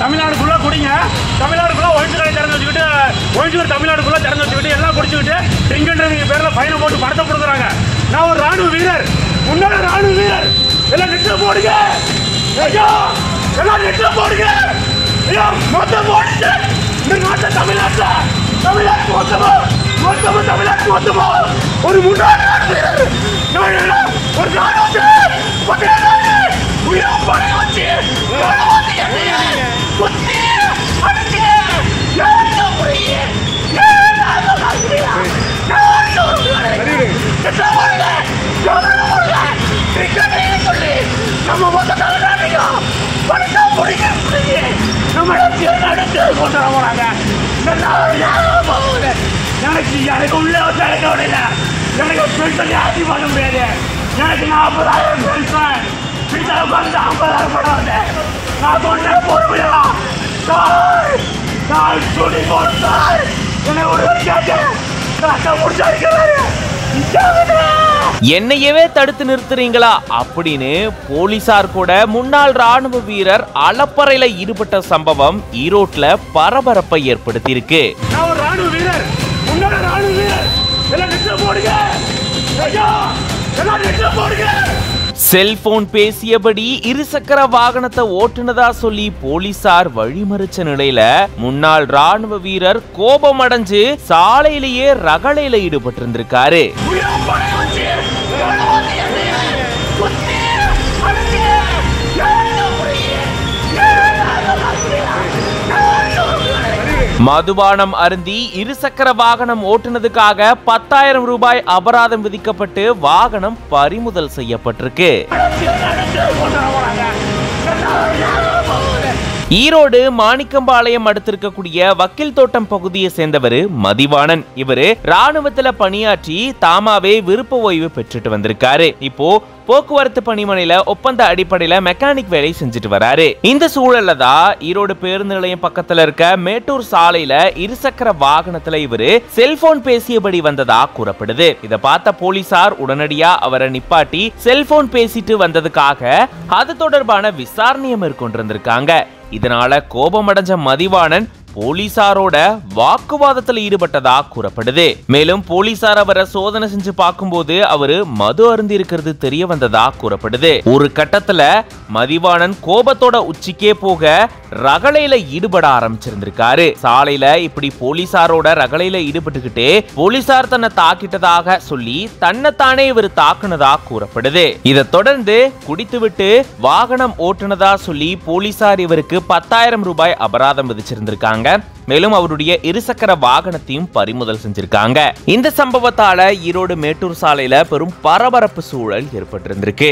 தமிழ்நாடுக்குள்ள குடிங்க, தமிழ்நாடுக்குள்ள ஒழிச்சு கடை திறந்து வச்சுக்கிட்டு ஒழிச்சு தமிழ்நாடுக்குள்ள திறந்து வச்சுக்கிட்டு எல்லாம் குடிச்சுக்கிட்டு ட்ரிங்க் அண்ட் டிரைவிங் பேர்ல ஃபைனை போட்டு பணத்தை கொடுக்குறாங்க. நான் ஒரு ராணுவ வீரர், முன்னாடி ராணுவ வீரர், எல்லாம் நெட்ல போடுங்க, ஐயோ எல்லாம் நெட்ல போடுங்க, ஐயோ மொத்தம் போடுங்க. இந்த நாட்டை தமிழ்நாட்டு மொத்தமா தமிழ்நாட்டு மொத்தமா ஒரு முன்னாடி ஒரு ராணுவ எனக்கு உள்ள எனக்கு விடல, எனக்கு பெண்கள் ஆட்சி பண்ண முடியாது. எனக்கு 40,000 பெருசன் பிடித்த 50,000 படம் வந்தேன். நான் கொண்டே பொறுமையா நான் சொல்லி போட்டால் என்னை ஒரு கேட்டேன் என்னையவே தடுத்து நிறுத்துறீங்களா அப்படின்னு போலீசார் கூட முன்னாள் ராணுவ வீரர் அலப்பறையில ஈடுபட்ட சம்பவம் ஈரோட்ல பரபரப்பை ஏற்படுத்தி இருக்கு. செல்போன் பேசியபடி இருசக்கர வாகனத்தை ஓட்டுனதா சொல்லி போலீசார் வழிமறிச்ச நிலையில முன்னாள் ராணுவ வீரர் கோபம் அடைஞ்சு சாலையிலேயே ரகளையில ஈடுபட்டு இருந்திருக்காரு. மதுபானம் அருந்தி இருசக்கர வாகனம் ஓட்டுனதுக்காக 10,000 ரூபாய் அபராதம் விதிக்கப்பட்டு வாகனம் பறிமுதல் செய்யப்பட்டிருக்கு. ஈரோடு மாணிக்கம்பாளையம் அடுத்திருக்கக்கூடிய வக்கீல் தோட்டம் பகுதியை சேர்ந்தவர் மதிவாணன். இவரு ராணுவத்துல பணியாற்றி தாமாவே விருப்ப ஓய்வு பெற்றுட்டு வந்திருக்காரு. இப்போ போக்குவரத்து பணிமனையில ஒப்பந்த அடிப்படையில மெக்கானிக் வேலை செஞ்சுட்டு வராரு. இந்த சூழல்ல தான் ஈரோடு பேருந்து நிலையம் பக்கத்துல இருக்க மேட்டூர் சாலையில இருசக்கர வாகனத்துல இவரு செல்போன் பேசியபடி வந்ததா கூறப்படுது. இத பார்த்த போலீசார் உடனடியா அவரை நிப்பாட்டி செல்போன் பேசிட்டு வந்ததுக்காக அது தொடர்பான விசாரணையை மேற்கொண்டிருந்திருக்காங்க. இதனால கோபமடைஞ்ச மதிவாணன் போலீசாரோட வாக்குவாதத்தில் ஈடுபட்டதா கூறப்படுது. மேலும் போலீசார் அவரை சோதனை செஞ்சு பார்க்கும்போது அவரு மது அருந்தி இருக்கிறது தெரிய வந்ததா கூறப்படுது. ஒரு கட்டத்துல மதிவாணன் கோபத்தோட உச்சிக்கே போக ரகளையில ஈடுபட ஆரம்பிச்சிருந்திருக்காரு. சாலையில இப்படி போலீசாரோட ரகளையில ஈடுபட்டுக்கிட்டே போலீசார் தன்னை தாக்கிட்டதாக சொல்லி தன்னைத்தானே இவர் தாக்குனதா கூறப்படுது. இதை தொடர்ந்து குடித்துவிட்டு வாகனம் ஓட்டுனதா சொல்லி போலீசார் இவருக்கு 10,000 ரூபாய் அபராதம் விதிச்சிருந்திருக்காங்க. மேலும் அவருடைய இருசக்கர வாகனத்தையும் பறிமுதல் செஞ்சிருக்காங்க. இந்த சம்பவத்தால ஈரோடு மேட்டூர் சாலையில பெரும் பரபரப்பு சூழல் ஏற்பட்டிருந்திருக்கு.